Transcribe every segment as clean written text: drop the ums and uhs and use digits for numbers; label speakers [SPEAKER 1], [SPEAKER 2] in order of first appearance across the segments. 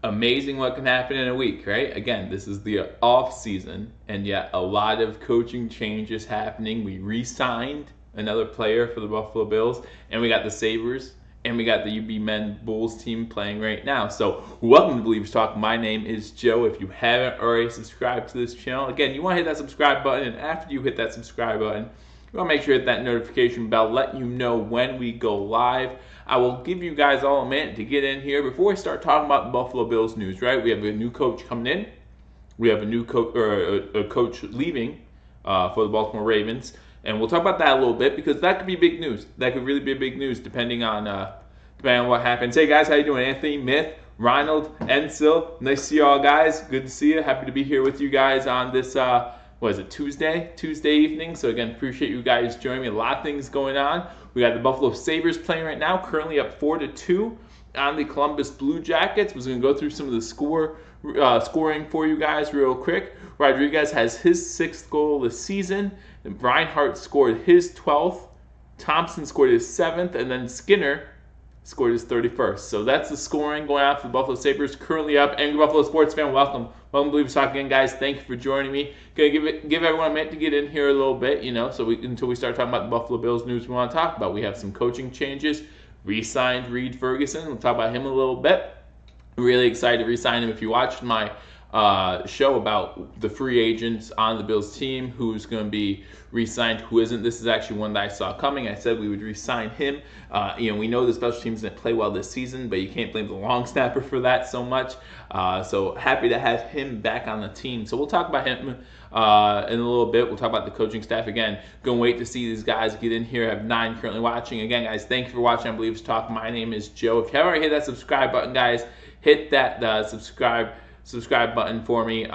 [SPEAKER 1] Amazing what can happen in a week, right? Again, this is the off season, and yet a lot of coaching changes happening. We re-signed another player for the Buffalo Bills, and we got the Sabres, and we got the UB Men Bulls team playing right now. So welcome to Believers Talk. My name is Joe. If you haven't already subscribed to this channel, again, you want to hit that subscribe button, and after you hit that subscribe button, you want to make sure to hit that notification bell, let you know when we go live. I will give you guys all a minute to get in here before we start talking about the Buffalo Bills news, right? We have a new coach coming in. We have a new coach, or a coach leaving for the Baltimore Ravens. And we'll talk about that a little bit because that could be big news. That could really be big news depending on what happens. Hey guys, how you doing? Anthony, Myth, Ronald, Ensil. Nice to see you all, guys. Good to see you. Happy to be here with you guys on this Tuesday evening. So again, appreciate you guys joining me. A lot of things going on. We got the Buffalo Sabres playing right now, currently up 4-2 on the Columbus Blue Jackets. We're going to go through some of the scoring for you guys real quick. Rodriguez has his 6th goal this season. And Reinhart scored his 12th. Thompson scored his 7th, and then Skinner scored his 31st. So that's the scoring going on for the Buffalo Sabres, currently up. Angry Buffalo sports fan, welcome. Welcome to Believers Talk again, guys. Thank you for joining me. Gonna give everyone a minute to get in here a little bit, so until we start talking about the Buffalo Bills news we want to talk about. We have some coaching changes. Re-signed Reed Ferguson. We'll talk about him a little bit. I'm really excited to re-sign him. If you watched my show about the free agents on the Bills team, who's going to be re-signed, who isn't. This is actually one that I saw coming. I said we would re-sign him. We know the special teams didn't play well this season, but you can't blame the long snapper for that so much. So happy to have him back on the team. So we'll talk about him in a little bit. We'll talk about the coaching staff again. Gonna wait to see these guys get in here. I have 9 currently watching. Again, guys, thank you for watching on Believers Talk. My name is Joe. If you haven't already hit that subscribe button, guys, hit that subscribe button for me.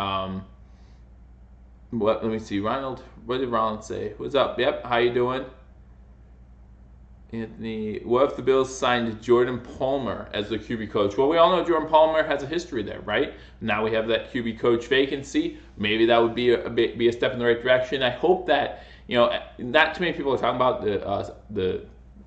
[SPEAKER 1] Let me see. Ronald, what did Ronald say? What's up? Yep, how you doing? Anthony, what if the Bills signed Jordan Palmer as the QB coach? Well, we all know Jordan Palmer has a history there, right? Now we have that QB coach vacancy. Maybe that would be a step in the right direction. I hope that, not too many people are talking about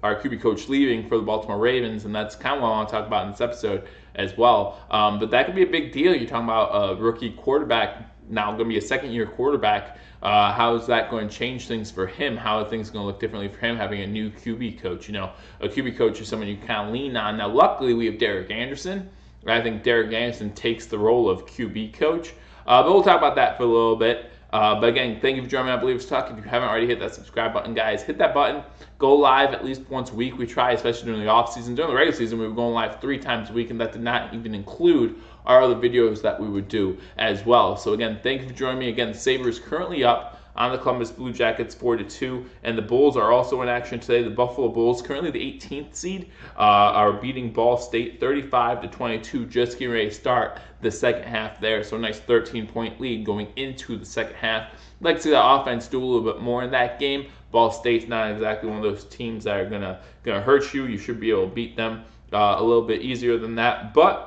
[SPEAKER 1] our QB coach leaving for the Baltimore Ravens, and that's kind of what I want to talk about in this episode as well. But that could be a big deal. You're talking about a rookie quarterback, now going to be a second-year quarterback. How is that going to change things for him? How are things going to look differently for him having a new QB coach? A QB coach is someone you kind of lean on. Now, luckily, we have Derek Anderson. I think Derek Anderson takes the role of QB coach. But we'll talk about that for a little bit. But again, thank you for joining me on Believers Talk. If you haven't already hit that subscribe button, guys, hit that button. Go live at least once a week. We try, especially during the off season. During the regular season, we were going live 3 times a week, and that did not even include our other videos that we would do as well. So again, thank you for joining me. Again, the Sabres currently up on the Columbus Blue Jackets 4-2, and the Bulls are also in action today. The Buffalo Bulls, currently the 18th seed, are beating Ball State 35-22, just getting ready to start the second half there. So a nice 13-point lead going into the second half. I'd like to see the offense do a little bit more in that game. Ball State's not exactly one of those teams that are gonna hurt you. You should be able to beat them a little bit easier than that, but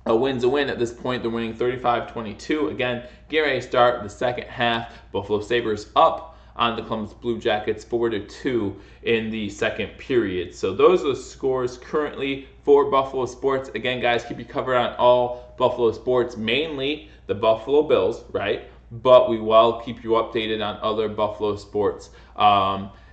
[SPEAKER 1] a win's a win at this point. They're winning 35-22. Again, get ready to start the second half. Buffalo Sabres up on the Columbus Blue Jackets 4-2 in the second period. So those are the scores currently for Buffalo sports. Again, guys, keep you covered on all Buffalo sports, mainly the Buffalo Bills, right? But we will keep you updated on other Buffalo sports.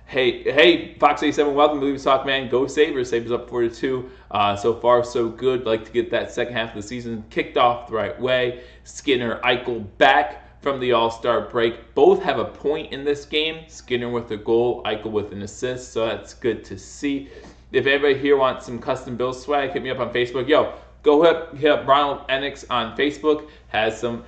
[SPEAKER 1] Hey, Fox 87, welcome to Believers Talk, man. Go Sabres. Sabres up 4-2. So far, so good. Like to get that second half of the season kicked off the right way. Skinner, Eichel back from the All-Star break. Both have a point in this game. Skinner with a goal, Eichel with an assist. So that's good to see. If anybody here wants some custom Bills swag, hit me up on Facebook. Yo, go hit up Ronald Enix on Facebook. Has some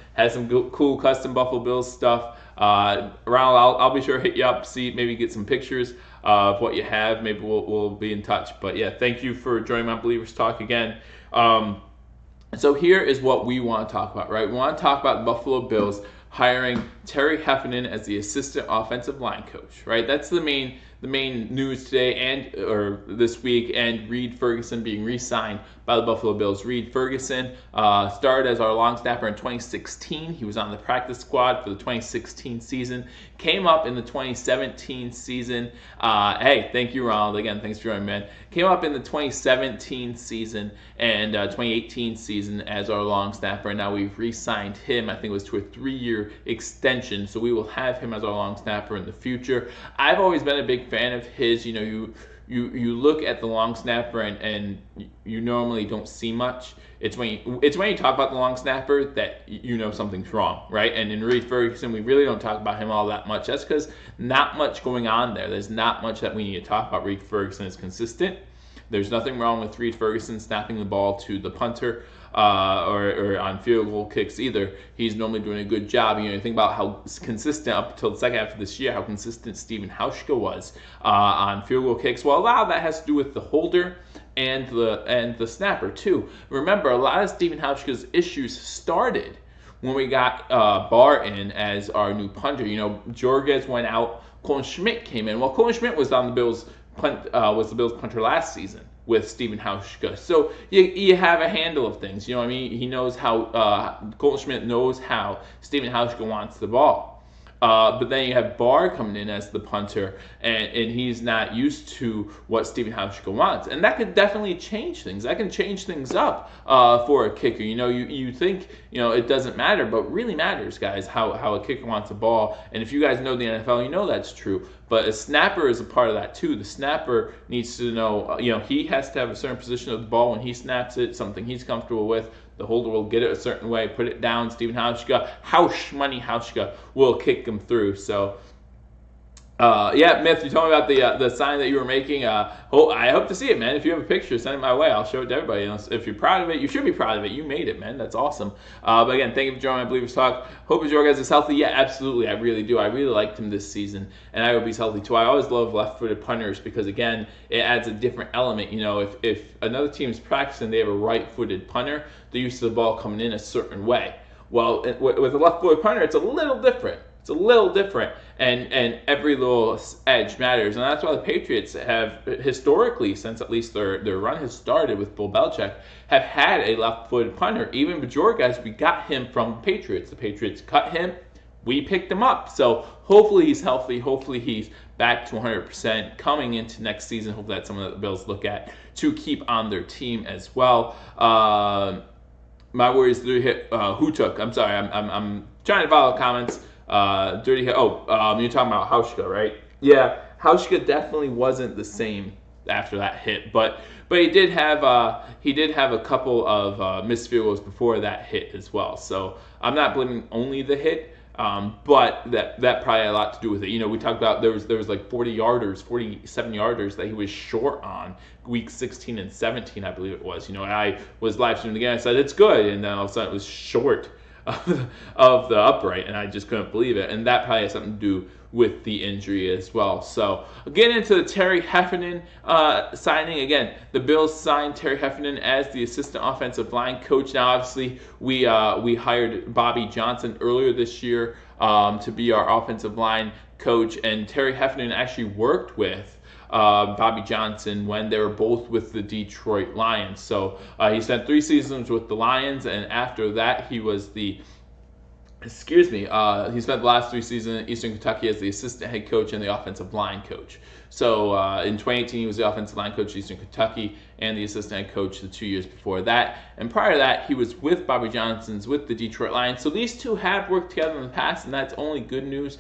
[SPEAKER 1] cool custom Buffalo Bills stuff. Ronald, I'll be sure to hit you up, see, maybe get some pictures of what you have. Maybe we'll be in touch. But yeah, thank you for joining my Believers Talk again. So here is what we want to talk about, right? We want to talk about the Buffalo Bills hiring Terry Heffernan as the assistant offensive line coach, right? That's the main main news today or this week, and Reid Ferguson being re-signed by the Buffalo Bills. Reid Ferguson started as our long snapper in 2016. He was on the practice squad for the 2016 season. Came up in the 2017 season. Hey, thank you, Ronald. Again, thanks for joining, man. Came up in the 2017 season and 2018 season as our long snapper, and now we've re-signed him. I think it was to a 3-year extension, so we will have him as our long snapper in the future. I've always been a big fan of his. You know, you look at the long snapper and you normally don't see much. It's when you talk about the long snapper that you know something's wrong, right? And in Reid Ferguson, we really don't talk about him all that much. That's because not much going on there. There's not much that we need to talk about. Reid Ferguson is consistent. There's nothing wrong with Reid Ferguson snapping the ball to the punter or on field goal kicks either. He's normally doing a good job. You know, think about how consistent up until the second half of this year, how consistent Stephen Hauschka was on field goal kicks. Well, a lot of that has to do with the holder and the snapper too. Remember, a lot of Stephen Hauschka's issues started when we got Barr in as our new punter. You know, Jorges went out, Colin Schmidt came in. Well, Colin Schmidt was on the Bills punter last season with Stephen Hauschka. So you have a handle of things. You know what I mean? He knows how, Colin Schmidt knows how Stephen Hauschka wants the ball. But then you have Barr coming in as the punter, and he's not used to what Stephen Hauschka wants. And that could definitely change things. That can change things up for a kicker. You know, you think, you know, it doesn't matter, but it really matters, guys, how a kicker wants a ball. And if you guys know the NFL, you know that's true. But a snapper is a part of that too. The snapper needs to know, you know, he has to have a certain position of the ball when he snaps it, something he's comfortable with. The holder will get it a certain way, put it down. Stephen Hauschka, Hauschka will kick him through. So, yeah, Myth, you told me about the sign that you were making. I hope to see it, man. If you have a picture, send it my way. I'll show it to everybody. If you're proud of it, you should be proud of it. You made it, man. That's awesome. But again, thank you for joining my Believers Talk. Hope Jorges is healthy. Yeah, absolutely. I really do. I really liked him this season, and I hope he's healthy too. I always love left-footed punters because, again, it adds a different element. You know, if another team's practicing, they have a right-footed punter, they're used to the ball coming in a certain way. Well, with a left-footed punter, it's a little different. It's a little different, and every little edge matters, and that's why the Patriots have historically, since at least their run has started with Bill Belichick, have had a left-footed punter. Even Bajorges, we got him from the Patriots. The Patriots cut him, we picked him up. So hopefully he's healthy. Hopefully he's back to 100% coming into next season. Hopefully that's something that the Bills look at to keep on their team as well. My worries, dirty hit. Who took? I'm sorry. I'm trying to follow comments. Dirty hit. You're talking about Hauschka, right? Yeah, Hauschka definitely wasn't the same after that hit, but he did have a couple of missed field goals before that hit as well. So I'm not blaming only the hit, but that probably had a lot to do with it. You know, we talked about there was like 47 yarders that he was short on week 16 and 17, I believe it was. You know, and I was live streaming again. I said it's good, and then all of a sudden it was short of the upright, and I just couldn't believe it. And that probably has something to do with the injury as well. So getting into the Terry Heffernan signing. Again, the Bills signed Terry Heffernan as the assistant offensive line coach. Now, obviously, we hired Bobby Johnson earlier this year to be our offensive line coach, and Terry Heffernan actually worked with Bobby Johnson when they were both with the Detroit Lions. So he spent 3 seasons with the Lions, and after that he was he spent the last 3 seasons in Eastern Kentucky as the assistant head coach and the offensive line coach. So in 2018, he was the offensive line coach at Eastern Kentucky and the assistant head coach the 2 years before that. And prior to that, he was with Bobby Johnson's with the Detroit Lions. So these two have worked together in the past, and that's only good news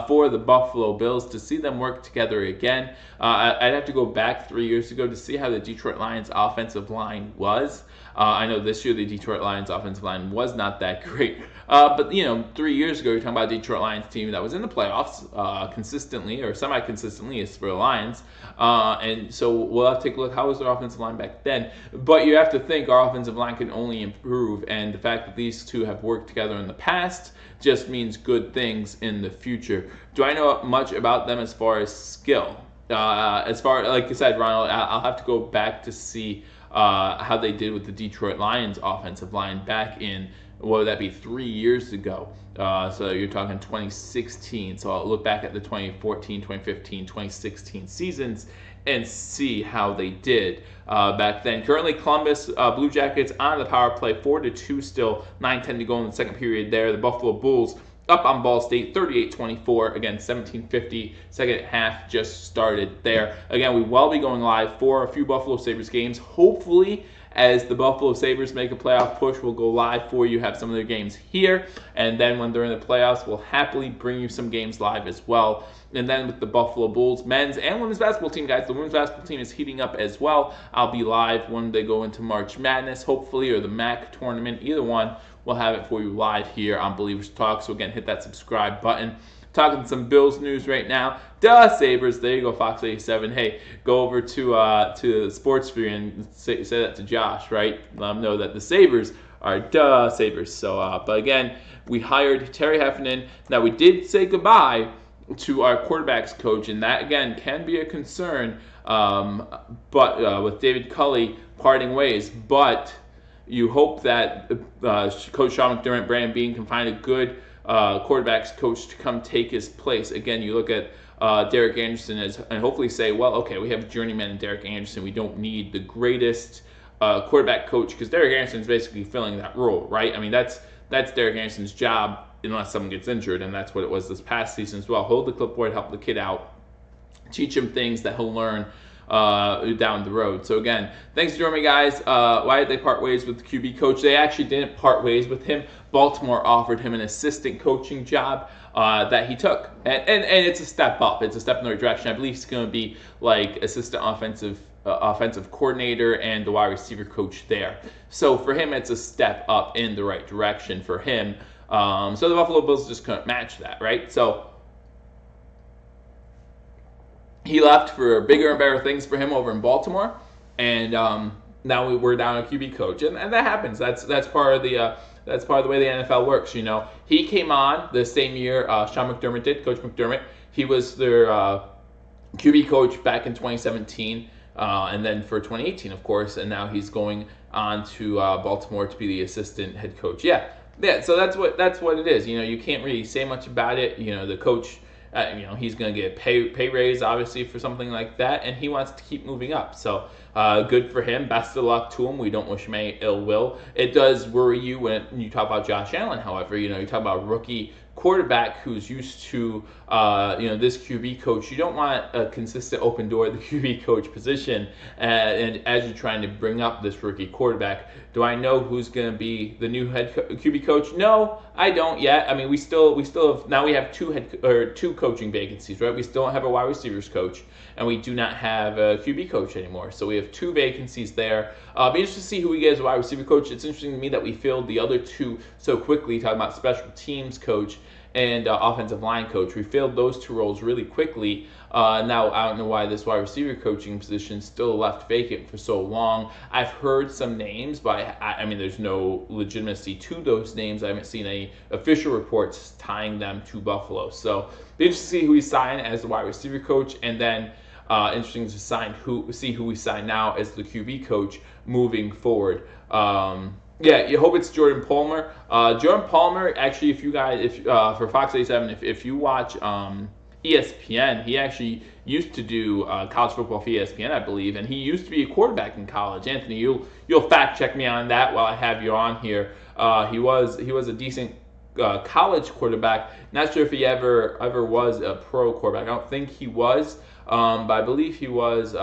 [SPEAKER 1] for the Buffalo Bills to see them work together again. I'd have to go back 3 years ago to see how the Detroit Lions offensive line was. I know this year the Detroit Lions offensive line was not that great. But, 3 years ago, you're talking about a Detroit Lions team that was in the playoffs consistently or semi-consistently as for the Lions. And so we'll have to take a look. How was their offensive line back then? But you have to think our offensive line can only improve. And the fact that these two have worked together in the past just means good things in the future. Do I know much about them as far as skill? As far, like I said, Ronald, I'll have to go back to see how they did with the Detroit Lions offensive line back in, what would that be, 3 years ago. So you're talking 2016. So I'll look back at the 2014, 2015, 2016 seasons and see how they did back then. Currently, Columbus Blue Jackets on the power play, 4-2 still, 9:10 to go in the second period there. The Buffalo Bulls up on Ball State, 38-24. Again, 17:50. Second half just started there. Again, we will be going live for a few Buffalo Sabres games. Hopefully, as the Buffalo Sabres make a playoff push, we'll go live for you, have some of their games here. And then when they're in the playoffs, we'll happily bring you some games live as well. And then with the Buffalo Bulls men's and women's basketball team, guys, the women's basketball team is heating up as well. I'll be live when they go into March Madness, hopefully, or the MAC tournament. Either one, we'll have it for you live here on Believers Talk. So again, hit that subscribe button. Talking some Bills news right now. Duh, Sabres. There you go, Fox 87. Hey, go over to the Sportsphere and say that to Josh, right? Let him know that the Sabres are duh Sabres. So, but again, we hired Terry Heffernan. Now, we did say goodbye to our quarterbacks coach, and that, again, can be a concern, but with David Culley parting ways. But you hope that Coach Sean McDermott, Brandon Beane, can find a good quarterbacks coach to come take his place. Again, you look at Derek Anderson and hopefully say, well, okay, we have a journeyman in Derek Anderson. We don't need the greatest quarterback coach, because Derek Anderson is basically filling that role, right? I mean, that's Derek Anderson's job unless someone gets injured, and that's what it was this past season as well. Hold the clipboard, help the kid out, teach him things that he'll learn down the road. So again, thanks for joining me, guys. Why did they part ways with the QB coach? They actually didn't part ways with him. Baltimore offered him an assistant coaching job that he took, and it's a step up. It's a step in the right direction. I believe he's going to be like assistant offensive coordinator and the wide receiver coach there. So for him, it's a step up in the right direction for him. So the Buffalo Bills just couldn't match that, right? So he left for bigger and better things for him over in Baltimore, and now we're down a QB coach, and that happens. That's part of the way the NFL works. You know, he came on the same year Sean McDermott did. Coach McDermott, he was their QB coach back in 2017, and then for 2018, of course, and now he's going on to Baltimore to be the assistant head coach. Yeah. So that's what it is. You know, you can't really say much about it. You know, the coach, he's going to get a pay raise, obviously, for something like that, and he wants to keep moving up. So good for him. Best of luck to him. We don't wish him any ill will. It does worry you when you talk about Josh Allen, however. You know, you talk about rookie quarterback who's used to, this QB coach. You don't want a consistent open door at the QB coach position. And as you're trying to bring up this rookie quarterback, do I know who's going to be the new QB coach? No, I don't yet. I mean, we still have, now we have two coaching vacancies, right? We still don't have a wide receivers coach, and we do not have a QB coach anymore. So we have two vacancies there. Be interested to see who we get as a wide receiver coach. It's interesting to me that we filled the other two so quickly, talking about special teams coach and offensive line coach. We filled those two roles really quickly. Now, I don't know why this wide receiver coaching position still left vacant for so long. I've heard some names, but I mean, there's no legitimacy to those names. I haven't seen any official reports tying them to Buffalo. So, be interesting to see who we sign as the wide receiver coach, and then interesting to see who we sign now as the QB coach moving forward. Yeah, you hope it's Jordan Palmer. Jordan Palmer, actually, for Fox 87, if you watch ESPN, he actually used to do college football for ESPN, I believe, and he used to be a quarterback in college. Anthony, you'll fact check me on that while I have you on here. He was a decent college quarterback. Not sure if he ever was a pro quarterback. I don't think he was, but I believe he was.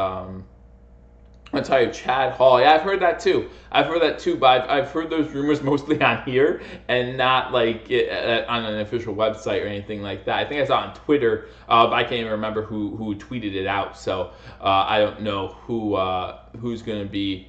[SPEAKER 1] I'll tell you, Chad Hall. Yeah, I've heard that too. But I've heard those rumors mostly on here and not like on an official website or anything like that. I think I saw it on Twitter, but I can't even remember who tweeted it out. So I don't know who's going to be.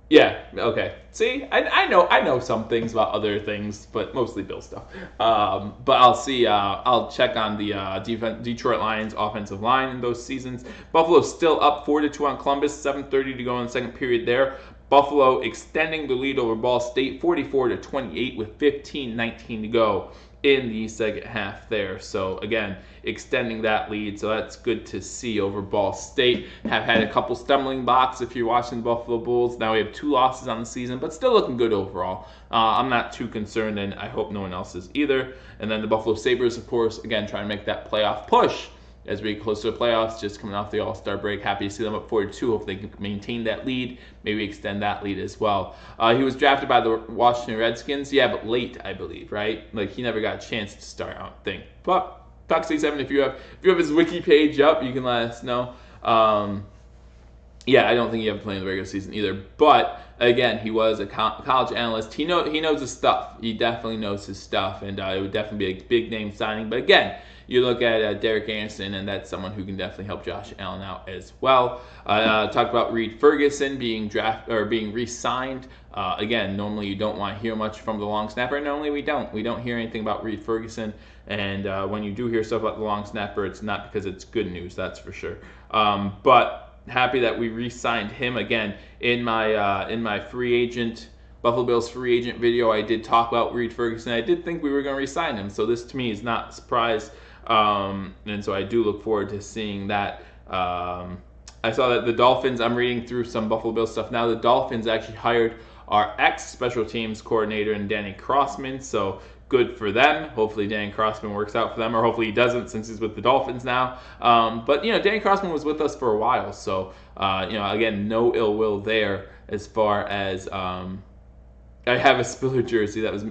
[SPEAKER 1] Yeah, okay. See, I know some things about other things, but mostly Bill stuff. But I'll see. I'll check on the Detroit Lions offensive line in those seasons. Buffalo's still up 4-2 on Columbus. 7:30 to go in the second period there. Buffalo extending the lead over Ball State, 44-28 with 15:19 to go in the second half there. So again, extending that lead. So that's good to see over Ball State. Have had a couple stumbling blocks if you're watching the Buffalo Bulls. Now we have 2 losses on the season, but still looking good overall. I'm not too concerned, and I hope no one else is either. And then the Buffalo Sabres, of course, again, trying to make that playoff push as we get closer to the playoffs, just coming off the All-Star break. Happy to see them up 4-2. Hope they can maintain that lead, maybe extend that lead as well. He was drafted by the Washington Redskins, yeah, but late, I believe, right? Like, he never got a chance to start, I don't think. But Fox87, if you have his wiki page up, you can let us know. Yeah, I don't think he ever played in the regular season either. But again, he was a college analyst. He knows his stuff. He definitely knows his stuff, and it would definitely be a big name signing. But again, you look at Derek Anderson, and that's someone who can definitely help Josh Allen out as well. Talked about Reed Ferguson being re-signed. Again, normally you don't want to hear much from the long snapper. Normally we don't. We don't hear anything about Reed Ferguson. And when you do hear stuff about the long snapper, it's not because it's good news, that's for sure. But happy that we re-signed him again. In my free agent, Buffalo Bills free agent video, I did talk about Reed Ferguson. I did think we were going to re-sign him, so this to me is not a surprise. And so I do look forward to seeing that. I saw that the Dolphins, I'm reading through some Buffalo Bills stuff now, the Dolphins actually hired our ex-special teams coordinator in Danny Crossman, so good for them. Hopefully Danny Crossman works out for them, or hopefully he doesn't since he's with the Dolphins now. But, Danny Crossman was with us for a while, so, again, no ill will there as far as I have a Spiller jersey. That was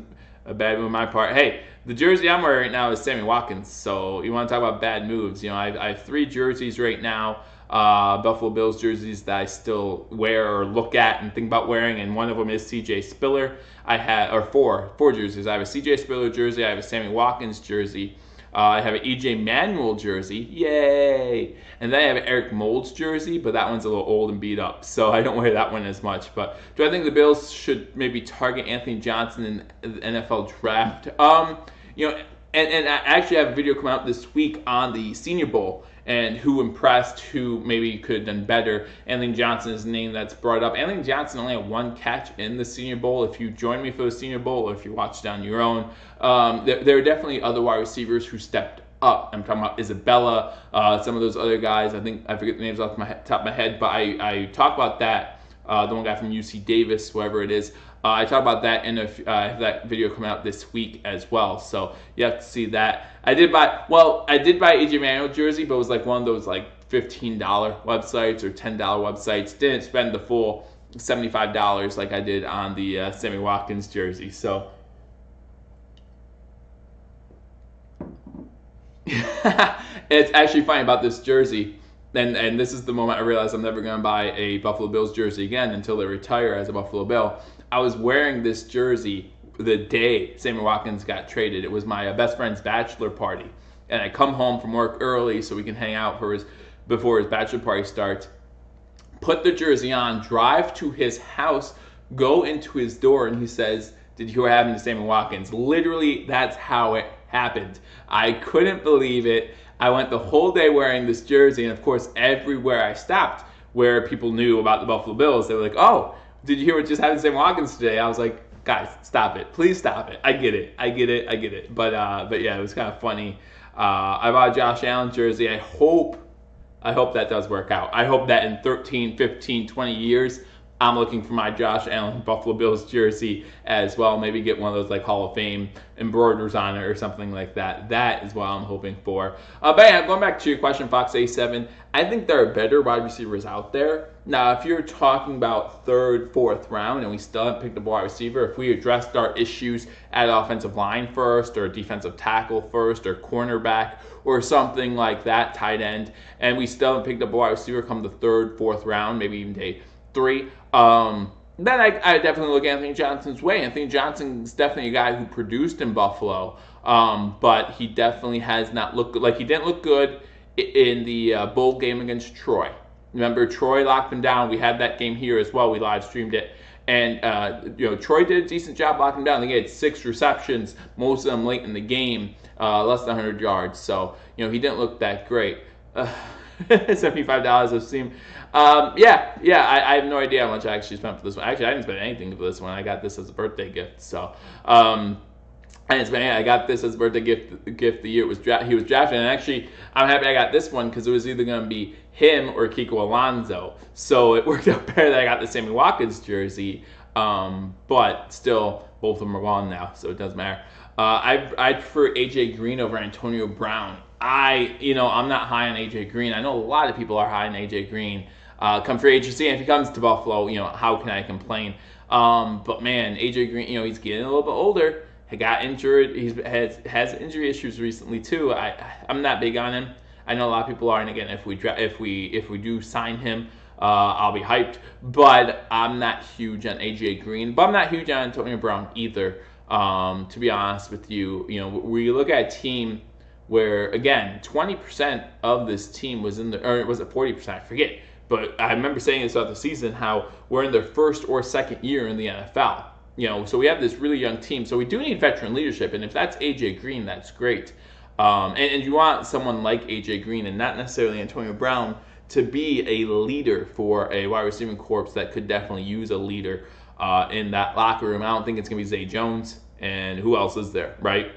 [SPEAKER 1] a bad move on my part. Hey, the jersey I'm wearing right now is Sammy Watkins, so you want to talk about bad moves. I have 3 jerseys right now, Buffalo Bills jerseys that I still wear or look at and think about wearing, and one of them is CJ Spiller. I have, or four jerseys. I have a CJ Spiller jersey, I have a Sammy Watkins jersey, I have an EJ Manuel jersey, yay! And then I have an Eric Moulds jersey, but that one's a little old and beat up, so I don't wear that one as much. But do I think the Bills should maybe target Anthony Johnson in the NFL draft? And I actually have a video come out this week on the Senior Bowl and who impressed, who maybe could have done better. Anthony Johnson is the name that's brought up. Anthony Johnson only had 1 catch in the Senior Bowl. If you join me for the Senior Bowl, or if you watched on your own, there are definitely other wide receivers who stepped up. I'm talking about Isabella, some of those other guys. I forget the names off the top of my head, but I talk about that. The one guy from UC Davis, whoever it is. I talk about that in that video coming out this week as well. So you have to see that. I did buy AJ Manuel jersey, but it was like one of those like $15 websites or $10 websites. Didn't spend the full $75 like I did on the Sammy Watkins jersey. So it's actually funny about this jersey. And this is the moment I realized I'm never going to buy a Buffalo Bills jersey again until they retire as a Buffalo Bill. I was wearing this jersey the day Sammy Watkins got traded. It was my best friend's bachelor party. And I come home from work early so we can hang out before his bachelor party starts. Put the jersey on, drive to his house, go into his door, and he says, "Did you hear what happened to Sammy Watkins?" Literally, that's how it happened. I couldn't believe it. I went the whole day wearing this jersey, and of course, everywhere I stopped where people knew about the Buffalo Bills, they were like, "Oh, did you hear what just happened to Sammy Watkins today?" I was like, "Guys, stop it. Please stop it. I get it. But yeah, it was kind of funny. I bought a Josh Allen jersey. I hope that does work out. I hope that in 13, 15, 20 years, I'm looking for my Josh Allen Buffalo Bills jersey as well. Maybe get one of those like Hall of Fame embroiders on it or something like that. That is what I'm hoping for. But yeah, going back to your question, Fox A7, I think there are better wide receivers out there. Now, if you're talking about 3rd, 4th round and we still haven't picked up a wide receiver, if we addressed our issues at offensive line first or defensive tackle first or cornerback or something like that, tight end, and we still haven't picked up a wide receiver come the 3rd, 4th round, maybe even day 3, then I definitely look Anthony Johnson's way. Anthony Johnson's definitely a guy who produced in Buffalo, but he definitely has not looked good. Like, he didn't look good in the bowl game against Troy. Remember, Troy locked him down. We had that game here as well. We live streamed it. And, Troy did a decent job locking him down. They had 6 receptions, most of them late in the game, less than 100 yards. So, he didn't look that great. $75 I've seen. I have no idea how much I actually spent for this one. Actually, I didn't spend anything for this one. I got this as a birthday gift. So, And it's, man, I got this as birthday gift the year he was drafted. And actually, I'm happy I got this one because it was either going to be him or Kiko Alonso. So it worked out better that I got the Sammy Watkins jersey. But still, both of them are gone now, so it doesn't matter. I prefer AJ Green over Antonio Brown. I'm not high on AJ Green. I know a lot of people are high on AJ Green. Come free agency, and if he comes to Buffalo, how can I complain? But man, AJ Green, he's getting a little bit older. He got injured. He has injury issues recently too. I'm not big on him. I know a lot of people are, and again, if we do sign him, I'll be hyped. But I'm not huge on AJ Green. But I'm not huge on Antonio Brown either. To be honest with you, we look at a team where, again, 20% of this team was or was it 40%? I forget. But I remember saying this throughout the season, how we're in their first or second year in the NFL. So we have this really young team. So we do need veteran leadership. And if that's AJ Green, that's great. And you want someone like AJ Green and not necessarily Antonio Brown to be a leader for a wide receiving corps that could definitely use a leader in that locker room. I don't think it's going to be Zay Jones. And who else is there, right?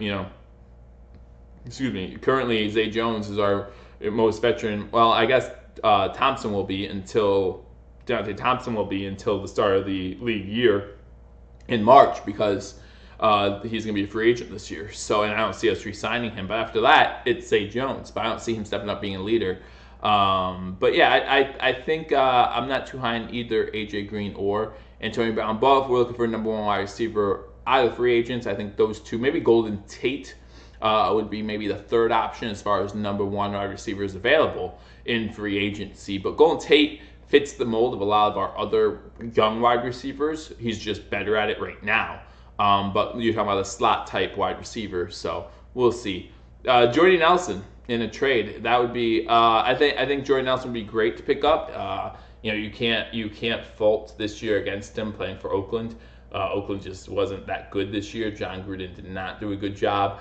[SPEAKER 1] Excuse me. Currently, Zay Jones is our most veteran. Well, I guess Deontay Thompson will be until the start of the league year in March, because he's going to be a free agent this year. So, and I don't see us re-signing him. But after that, it's Zay Jones. But I don't see him stepping up being a leader. But yeah, I think I'm not too high on either AJ Green or Antonio Brown. But if we're looking for a number one wide receiver out of free agents, I think those two, maybe Golden Tate would be maybe the third option as far as number one wide receivers available in free agency. But Golden Tate fits the mold of a lot of our other young wide receivers. He's just better at it right now. But you're talking about a slot type wide receiver, so we'll see. Jordy Nelson in a trade, that would be. I think Jordy Nelson would be great to pick up. You can't fault this year against him playing for Oakland. Oakland just wasn't that good this year. John Gruden did not do a good job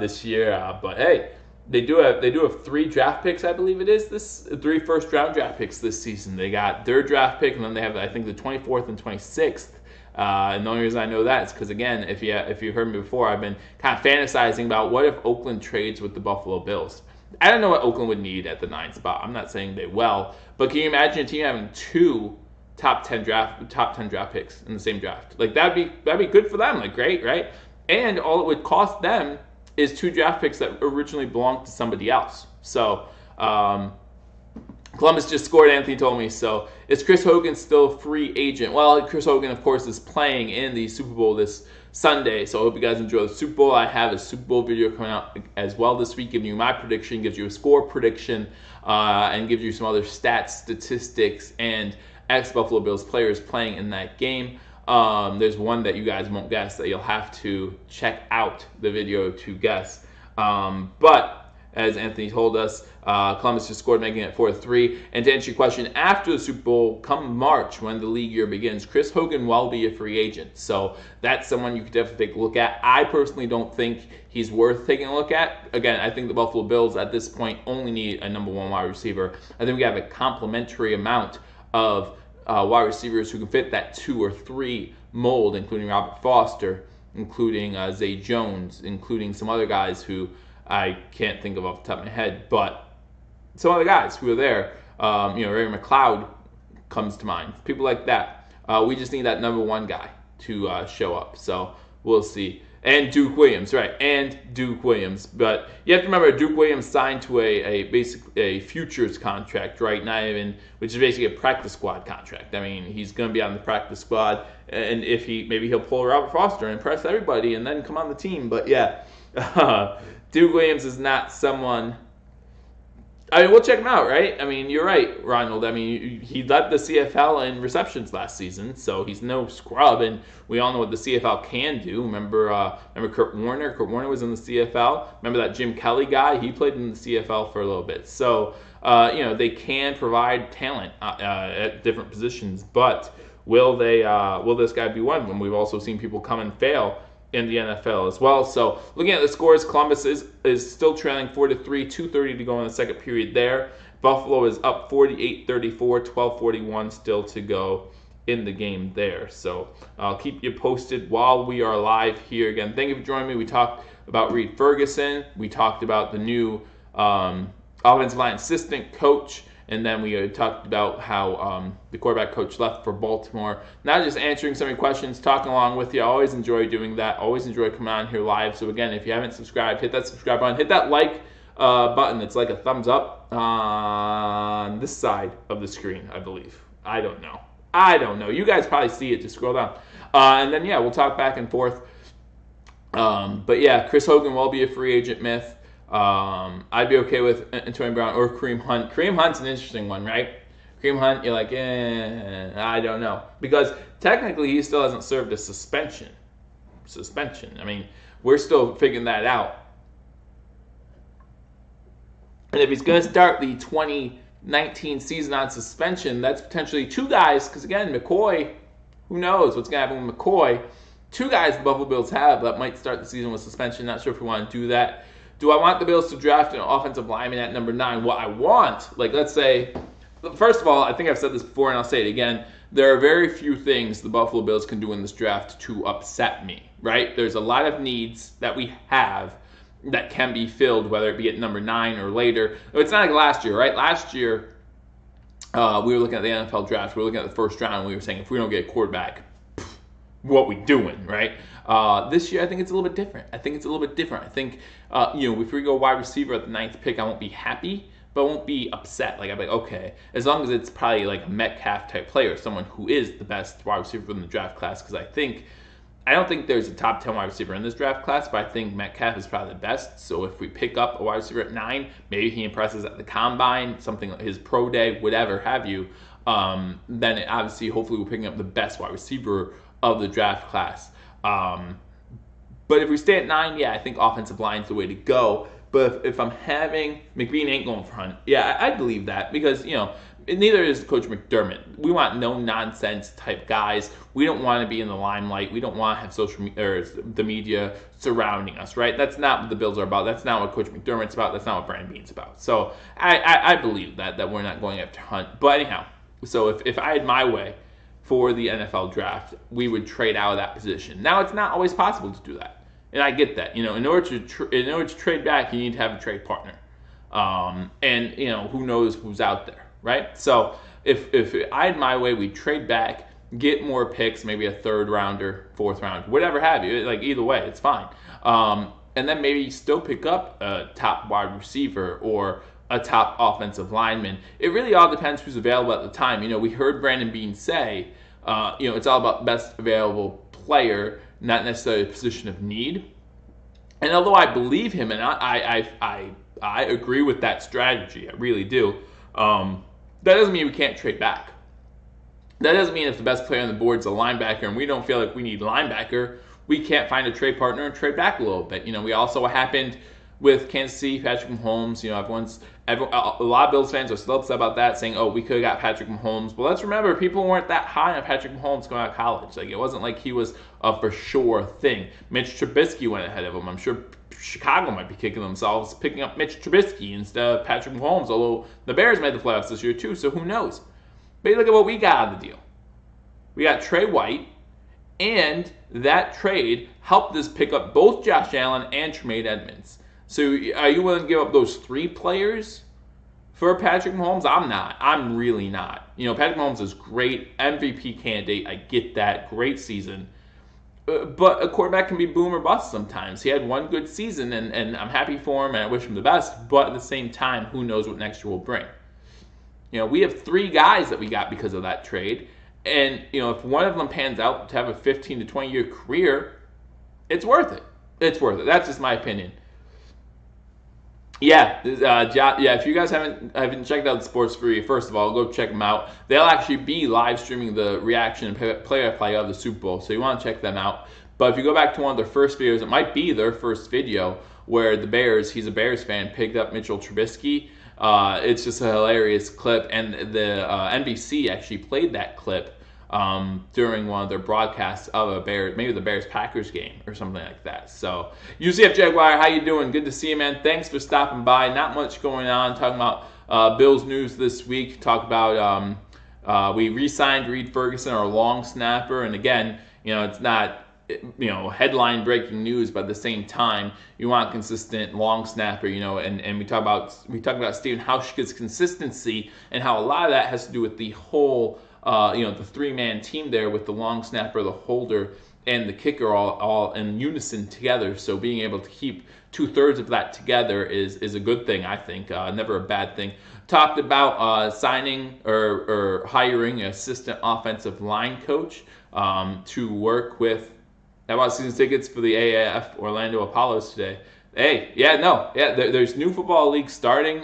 [SPEAKER 1] this year. But hey, they do have 3 draft picks, I believe it is. 3 first-round draft picks this season. They got their draft pick, and then they have, I think, the 24th and 26th. And the only reason I know that is because, again, if you heard me before, I've been kind of fantasizing about what if Oakland trades with the Buffalo Bills. I don't know what Oakland would need at the 9th spot. I'm not saying they will, but can you imagine a team having 2 top 10 draft picks in the same draft? Like, that'd be good for them. Like, great, right? And all it would cost them is 2 draft picks that originally belonged to somebody else. So Columbus just scored, Anthony told me. So is Chris Hogan still a free agent? Well, Chris Hogan, of course, is playing in the Super Bowl this Sunday. So I hope you guys enjoy the Super Bowl. I have a Super Bowl video coming out as well this week, giving you my prediction, gives you a score prediction, and gives you some other stats, statistics, and ex-Buffalo Bills players playing in that game. There's one that you guys won't guess that you'll have to check out the video to guess. But as Anthony told us, Columbus just scored, making it 4-3. And to answer your question, after the Super Bowl, come March, when the league year begins, Chris Hogan will be a free agent. So that's someone you could definitely take a look at. I personally don't think he's worth taking a look at. Again, I think the Buffalo Bills at this point only need a number one wide receiver. I think we have a complementary amount of wide receivers who can fit that 2 or 3 mold, including Robert Foster, including Zay Jones, including some other guys who I can't think of off the top of my head, but some other guys who are there. Ray McLeod comes to mind. People like that. We just need that number one guy to show up. So we'll see. And Duke Williams, right? And Duke Williams. But you have to remember, Duke Williams signed to a futures contract, right? Which is basically a practice squad contract. I mean, he's going to be on the practice squad, and if maybe he'll pull Robert Foster and impress everybody, and then come on the team. But yeah, Duke Williams is not someone. I mean, we'll check him out, right? I mean, you're right, Ronald. I mean, he led the CFL in receptions last season, so he's no scrub, and we all know what the CFL can do. Remember Kurt Warner? Kurt Warner was in the CFL. Remember that Jim Kelly guy? He played in the CFL for a little bit. So, they can provide talent at different positions, but will this guy be one of them? We've also seen people come and fail in the NFL as well. So looking at the scores, Columbus is still trailing 4-3, 2:30 to go in the second period there. Buffalo is up 48-34, 12:41 still to go in the game there. So I'll keep you posted while we are live here. Again, thank you for joining me. We talked about Reed Ferguson. We talked about the new offensive line assistant coach. And then we talked about how the quarterback coach left for Baltimore. Now just answering some of your questions, talking along with you. I always enjoy doing that. Always enjoy coming on here live. So again, if you haven't subscribed, hit that subscribe button. Hit that like button. It's like a thumbs up on this side of the screen, I believe. I don't know. You guys probably see it. Just scroll down. And then, yeah, we'll talk back and forth. But yeah, Chris Hogan will be a free agent myth. I'd be okay with Antonio Brown or Kareem Hunt. Kareem Hunt's an interesting one, right? Kareem Hunt, you're like, I don't know. Because technically he still hasn't served a suspension. I mean, we're still figuring that out. And if he's going to start the 2019 season on suspension, that's potentially two guys. Because again, McCoy, who knows what's going to happen with McCoy. Two guys the Buffalo Bills have that might start the season with suspension. Not sure if we want to do that. Do I want the Bills to draft an offensive lineman at number 9? What I want, like let's say, first of all, I think I've said this before and I'll say it again. There are very few things the Buffalo Bills can do in this draft to upset me, right? There's a lot of needs that we have that can be filled, whether it be at number 9 or later. It's not like last year, right? Last year, we were looking at the NFL draft. We were looking at the first round and we were saying, if we don't get a quarterback, what we doing, right? This year, I think it's a little bit different. I think, if we go wide receiver at the 9th pick, I won't be happy, but I won't be upset. Like, I'm like, okay, as long as it's probably like a Metcalf-type player, someone who is the best wide receiver in the draft class, because I don't think there's a top 10 wide receiver in this draft class, but I think Metcalf is probably the best. So if we pick up a wide receiver at 9, maybe he impresses at the combine, something like his pro day, whatever have you, then obviously, hopefully, we're picking up the best wide receiver of the draft class. But if we stay at 9, yeah, I think offensive line is the way to go. But if I'm having McBean ain't going for Hunt, yeah, I believe that because, neither is Coach McDermott. We want no-nonsense type guys. We don't want to be in the limelight. We don't want to have social media or the media surrounding us, right? That's not what the Bills are about. That's not what Coach McDermott's about. That's not what Brandon Beane's about. So I believe that we're not going after Hunt. But anyhow, so if I had my way for the NFL draft, we would trade out of that position. Now, it's not always possible to do that. And I get that. In order to trade back, you need to have a trade partner. And who knows who's out there, right? So if I had my way, we'd trade back, get more picks, maybe a 3rd rounder, 4th round, whatever have you. Like, either way, it's fine. And then maybe still pick up a top wide receiver or a top offensive lineman. It really all depends who's available at the time. We heard Brandon Beane say, it's all about best available player, not necessarily a position of need. And although I believe him, and I agree with that strategy, I really do, that doesn't mean we can't trade back. That doesn't mean if the best player on the board is a linebacker and we don't feel like we need linebacker, we can't find a trade partner and trade back a little bit. We also what happened with Kansas City, Patrick Mahomes. A lot of Bills fans are still upset about that, saying, we could have got Patrick Mahomes. But let's remember, people weren't that high on Patrick Mahomes going out of college. Like, it wasn't like he was a for sure thing. Mitch Trubisky went ahead of him. I'm sure Chicago might be kicking themselves picking up Mitch Trubisky instead of Patrick Mahomes, although the Bears made the playoffs this year too, so who knows. But look at what we got out of the deal. We got Trey White, and that trade helped us pick up both Josh Allen and Tremaine Edmonds. So are you willing to give up those 3 players for Patrick Mahomes? I'm not. I'm really not. Patrick Mahomes is great, MVP candidate. I get that. Great season. But a quarterback can be boom or bust sometimes. He had one good season, and I'm happy for him, and I wish him the best. But at the same time, who knows what next year will bring. We have 3 guys that we got because of that trade. And, if one of them pans out to have a 15 to 20-year career, it's worth it. It's worth it. That's just my opinion. Yeah, if you guys haven't checked out the Sports Free, first of all, go check them out. They'll actually be live streaming the reaction and play-by-play of the Super Bowl, so you want to check them out. But if you go back to one of their first videos, it might be their first video where the Bears, he's a Bears fan, picked up Mitchell Trubisky. It's just a hilarious clip, and the NBC actually played that clip during one of their broadcasts of a Bears, maybe the Bears-Packers game or something like that. So, UCF Jaguar, how you doing? Good to see you, man. Thanks for stopping by. Not much going on. Talking about Bills news this week. Talk about We re-signed Reed Ferguson, our long snapper, and again, it's not headline breaking news, but at the same time, you want consistent long snapper, and we talk about Stephen Hauschka's consistency and how a lot of that has to do with the whole the three-man team there with the long snapper, the holder, and the kicker all in unison together. So being able to keep 2/3 of that together is a good thing, I think. Never a bad thing. Talked about signing or hiring an assistant offensive line coach to work with. How about season tickets for the AAF Orlando Apollos today? There's new football leagues starting.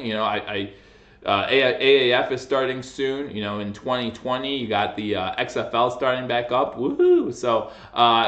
[SPEAKER 1] AAF is starting soon. In 2020, you got the XFL starting back up. Woohoo! So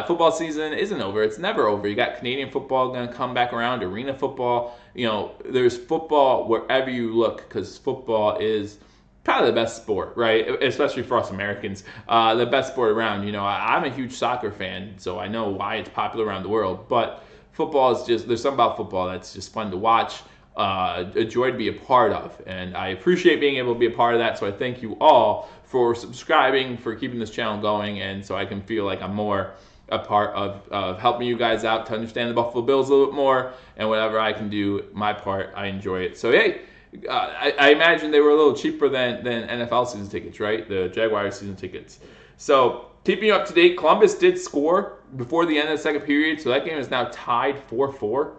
[SPEAKER 1] football season isn't over. It's never over. You got Canadian football going to come back around, arena football. There's football wherever you look because football is probably the best sport, right? Especially for us Americans, the best sport around. I'm a huge soccer fan, so I know why it's popular around the world. But football is there's something about football that's just fun to watch. A joy to be a part of, and I appreciate being able to be a part of that. So I thank you all for subscribing, for keeping this channel going, and so I can feel like I'm more a part of helping you guys out to understand the Buffalo Bills a little bit more, and whatever I can do my part, I enjoy it. So hey, I imagine they were a little cheaper than NFL season tickets, right? The Jaguars season tickets. So keeping you up to date, Columbus did score before the end of the second period, so that game is now tied 4-4.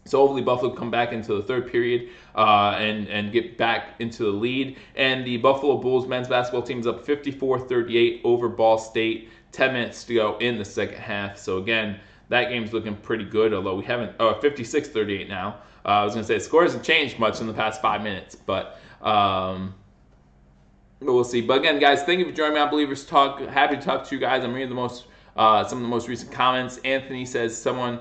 [SPEAKER 1] So hopefully Buffalo come back into the third period and get back into the lead. And the Buffalo Bulls men's basketball team is up 54-38 over Ball State. 10 minutes to go in the second half. So again, that game's looking pretty good, although we haven't 56-38 now. I was going to say the score hasn't changed much in the past 5 minutes, but we'll see. But again, guys, thank you for joining me on Believers Talk. Happy to talk to you guys. I'm reading some of the most recent comments. Anthony says someone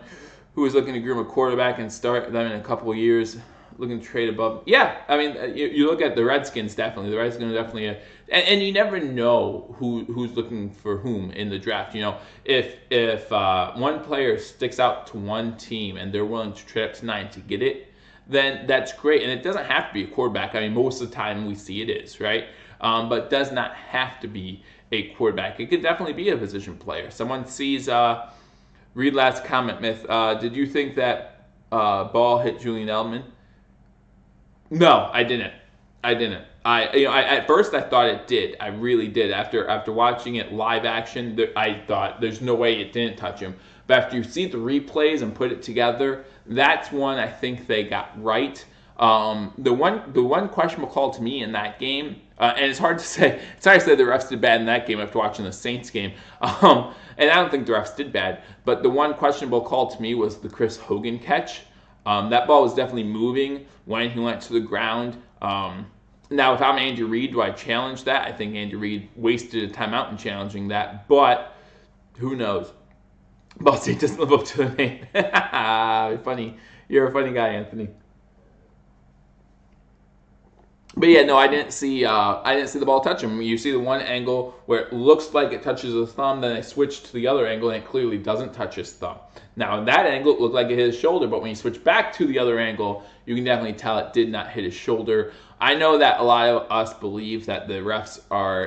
[SPEAKER 1] who is looking to groom a quarterback and start them in a couple of years, looking to trade above. Yeah, I mean, you look at the Redskins, definitely. The Redskins are definitely and you never know who's looking for whom in the draft. If one player sticks out to one team and they're willing to trade up to 9 to get it, then that's great. And it doesn't have to be a quarterback. I mean, most of the time we see it is, right? But it does not have to be a quarterback. It could definitely be a position player. Someone sees... Read last comment, Myth. Did you think that ball hit Julian Edelman? No, I didn't. At first I thought it did. I really did. After watching it live action, I thought there's no way it didn't touch him. But after you see the replays and put it together, that's one I think they got right. The one questionable call to me in that game, and it's hard to say the refs did bad in that game after watching the Saints game. And I don't think the refs did bad, but the one questionable call to me was the Chris Hogan catch. That ball was definitely moving when he went to the ground. Now, if I'm Andy Reid, do I challenge that? I think Andy Reid wasted a timeout in challenging that, but who knows? Ball State doesn't live up to the name. Funny. You're a funny guy, Anthony. But yeah, no, I didn't see the ball touch him. You see the one angle where it looks like it touches his thumb, then I switch to the other angle and it clearly doesn't touch his thumb. Now in that angle, it looked like it hit his shoulder, but when you switch back to the other angle, you can definitely tell it did not hit his shoulder. I know that a lot of us believe that the refs are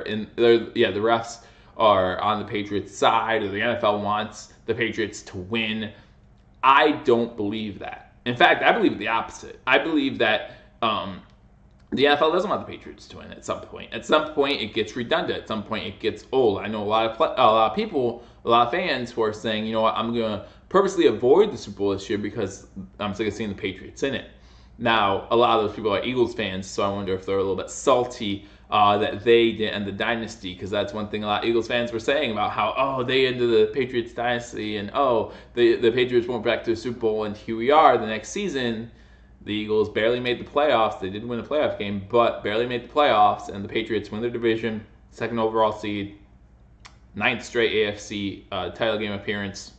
[SPEAKER 1] on the Patriots' side, or the NFL wants the Patriots to win. I don't believe that. In fact, I believe the opposite. I believe that the NFL doesn't want the Patriots to win at some point. At some point, it gets redundant. At some point, it gets old. I know a lot of people, a lot of fans who are saying, you know what, I'm going to purposely avoid the Super Bowl this year because I'm sick of seeing the Patriots in it. Now, a lot of those people are Eagles fans, so I wonder if they're a little bit salty that they didn't end the dynasty, because that's one thing a lot of Eagles fans were saying about how, they ended the Patriots dynasty, and the Patriots went back to the Super Bowl, and here we are the next season. The Eagles barely made the playoffs. They did win a playoff game, but barely made the playoffs, and the Patriots win their division, second overall seed, 9th straight AFC title game appearance,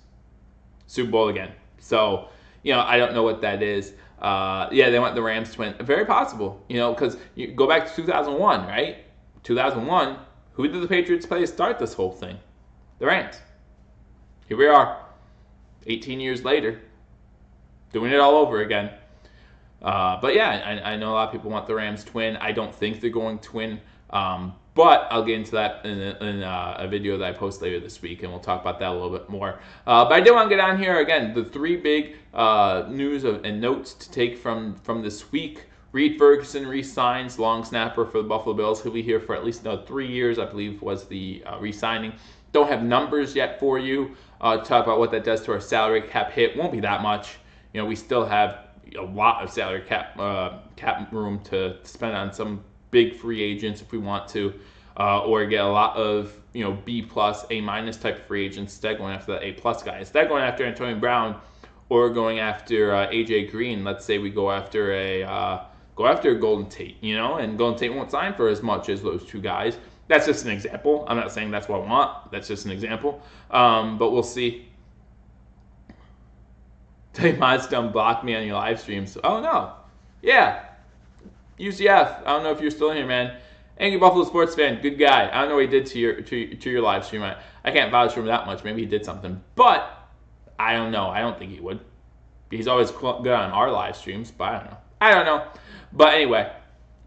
[SPEAKER 1] Super Bowl again. So, I don't know what that is. They want the Rams to win. Very possible, because you go back to 2001, right? 2001, who did the Patriots play to start this whole thing? The Rams. Here we are, 18 years later, doing it all over again. But yeah, I know a lot of people want the Rams to win. I don't think they're going to win. But I'll get into that in a video that I post later this week, and we'll talk about that a little bit more. But I did want to get on here again. The three big news and notes to take from this week. Reed Ferguson re-signs, long snapper for the Buffalo Bills. He'll be here for at least another 3 years, I believe was the re-signing. Don't have numbers yet for you. Talk about what that does to our salary cap hit. Won't be that much. You know, we still have a lot of salary cap room to spend on some big free agents if we want to, or get a lot of B plus, A minus type of free agents instead going after the A plus guy. Instead going after Antonio Brown or going after AJ Green. Let's say we go after a Golden Tate, and Golden Tate won't sign for as much as those two guys. That's just an example. I'm not saying that's what I want. That's just an example. But we'll see. Dave Modston blocked me on your live streams. Oh, no. Yeah. UCF. I don't know if you're still here, man. Angry Buffalo sports fan. Good guy. I don't know what he did to your live stream. I can't vouch for him that much. Maybe he did something. But I don't know. I don't think he would. He's always good on our live streams, but I don't know. But anyway,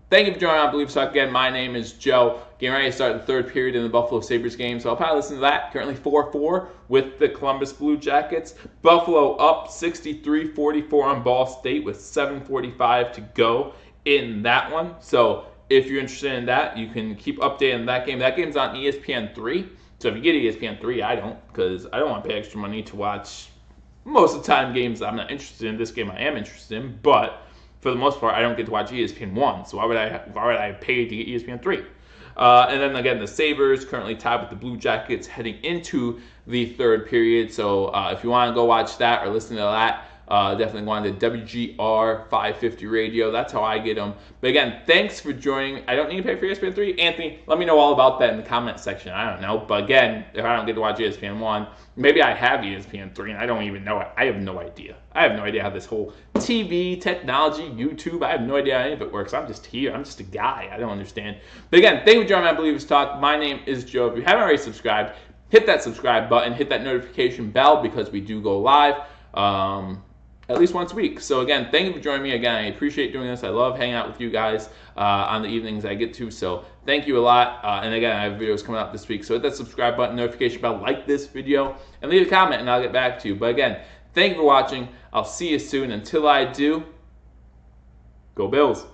[SPEAKER 1] thank you for joining on Believe Suck again. My name is Joe. Getting ready to start the third period in the Buffalo Sabres game, so I'll probably listen to that. Currently 4-4 with the Columbus Blue Jackets. Buffalo up 63-44 on Ball State with 7:45 to go in that one. So if you're interested in that, you can keep updated on that game. That game's on ESPN3. So if you get ESPN3, I don't, because I don't want to pay extra money to watch most of the time games I'm not interested in. This game I am interested in, but for the most part, I don't get to watch ESPN1. So why would I pay to get ESPN3? And then again, the Sabres currently tied with the Blue Jackets heading into the third period. So if you want to go watch that or listen to that, definitely go on to WGR 550 Radio. That's how I get them. But again, thanks for joining. I don't need to pay for ESPN3. Anthony, let me know all about that in the comment section. I don't know. But again, if I don't get to watch ESPN1, maybe I have ESPN3 and I don't even know it. I have no idea. I have no idea how this whole TV, technology, YouTube, I have no idea how any of it works. I'm just here. I'm just a guy. I don't understand. But again, thank you for joining my Believers Talk. My name is Joe. If you haven't already subscribed, hit that subscribe button. Hit that notification bell because we do go live. At least once a week. So again, thank you for joining me. Again, I appreciate doing this. I love hanging out with you guys on the evenings I get to. So thank you a lot. And again, I have videos coming out this week. So hit that subscribe button, notification bell, like this video, and leave a comment, and I'll get back to you. But again, thank you for watching. I'll see you soon. Until I do, go Bills.